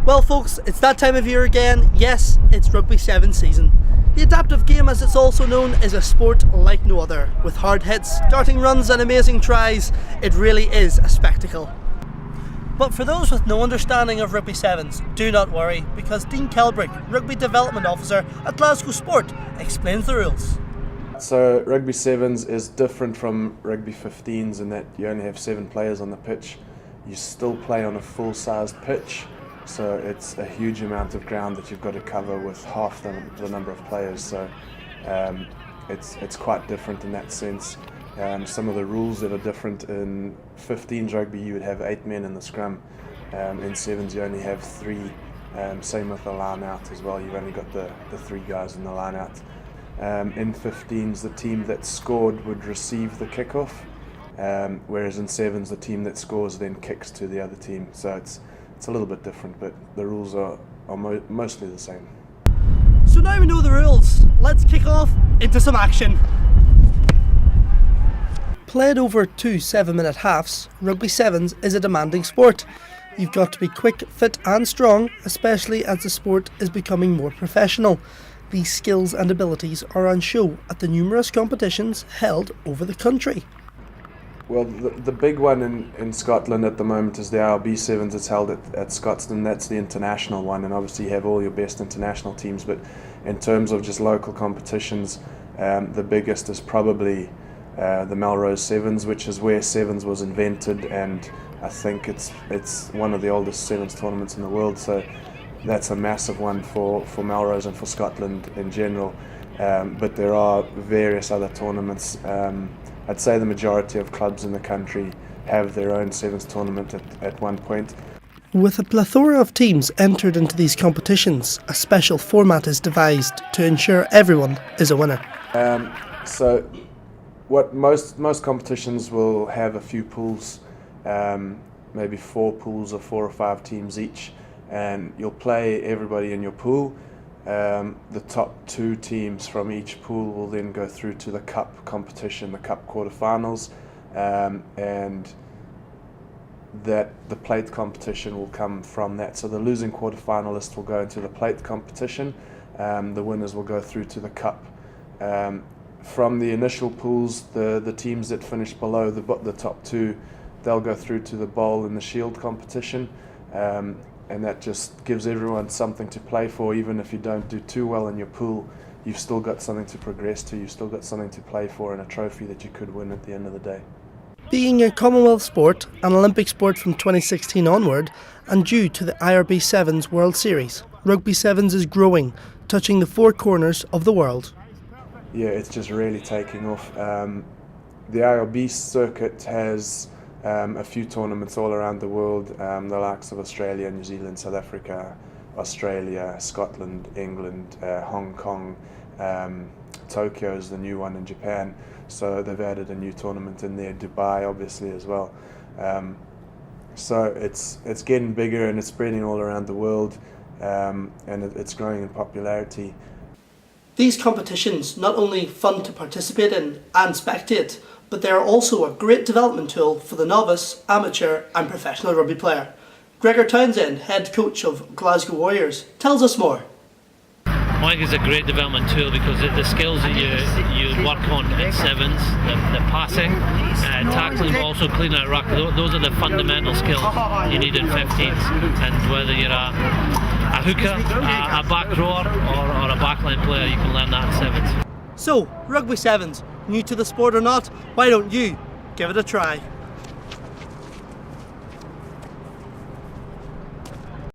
Well folks, it's that time of year again. Yes, it's Rugby Sevens season. The adaptive game, as it's also known, is a sport like no other. With hard hits, darting runs and amazing tries, it really is a spectacle. But for those with no understanding of Rugby Sevens, do not worry, because Dean Kelbrick, Rugby Development Officer at Glasgow Sport, explains the rules. So Rugby Sevens is different from Rugby 15s in that you only have 7 players on the pitch. You still play on a full-sized pitch, so it's a huge amount of ground that you've got to cover with half the number of players. So it's quite different in that sense. Some of the rules that are different in 15s rugby, you would have 8 men in the scrum. In sevens, you only have 3. Same with the line out as well. You've only got the 3 guys in the line out. In 15s, the team that scored would receive the kickoff, whereas in sevens, the team that scores then kicks to the other team. So it's a little bit different, but the rules are mostly the same. So now we know the rules, let's kick off into some action. Played over 2 7-minute halves, Rugby Sevens is a demanding sport. You've got to be quick, fit and strong, especially as the sport is becoming more professional. These skills and abilities are on show at the numerous competitions held over the country. Well, the big one in Scotland at the moment is the Rugby Sevens. It's held at Scotstoun. That's the international one, and obviously you have all your best international teams. But in terms of just local competitions, the biggest is probably the Melrose Sevens, which is where sevens was invented, and I think it's one of the oldest sevens tournaments in the world. So that's a massive one for Melrose and for Scotland in general. But there are various other tournaments. I'd say the majority of clubs in the country have their own sevens tournament at one point. With a plethora of teams entered into these competitions, a special format is devised to ensure everyone is a winner. So what most competitions will have a few pools, maybe 4 pools of 4 or 5 teams each, and you'll play everybody in your pool. The top 2 teams from each pool will then go through to the cup competition, the cup quarterfinals, and that the plate competition will come from that. So the losing quarterfinalists will go into the plate competition, the winners will go through to the cup. From the initial pools, the teams that finish below the top 2, they'll go through to the bowl and the shield competition. And that just gives everyone something to play for. Even if you don't do too well in your pool, you've still got something to progress to, you've still got something to play for, and a trophy that you could win at the end of the day. Being a Commonwealth sport, an Olympic sport from 2016 onward, and due to the IRB Sevens World Series, Rugby Sevens is growing, touching the 4 corners of the world. Yeah, it's just really taking off. The IRB circuit has a few tournaments all around the world, the likes of Australia, New Zealand, South Africa, Australia, Scotland, England, Hong Kong, Tokyo is the new one in Japan, so they've added a new tournament in there, Dubai obviously as well. So it's getting bigger and it's spreading all around the world, and it's growing in popularity. These competitions not only fun to participate in and spectate, but they are also a great development tool for the novice, amateur and professional rugby player. Gregor, head coach of Glasgow Warriors, tells us more. I think it's a great development tool because the skills that you work on at sevens, the passing, tackling, but also cleaning out ruck, those are the fundamental skills you need in 15s. And whether you're a hooker, a back rower or a backline player, you can learn that in sevens. So, Rugby Sevens, new to the sport or not, why don't you give it a try?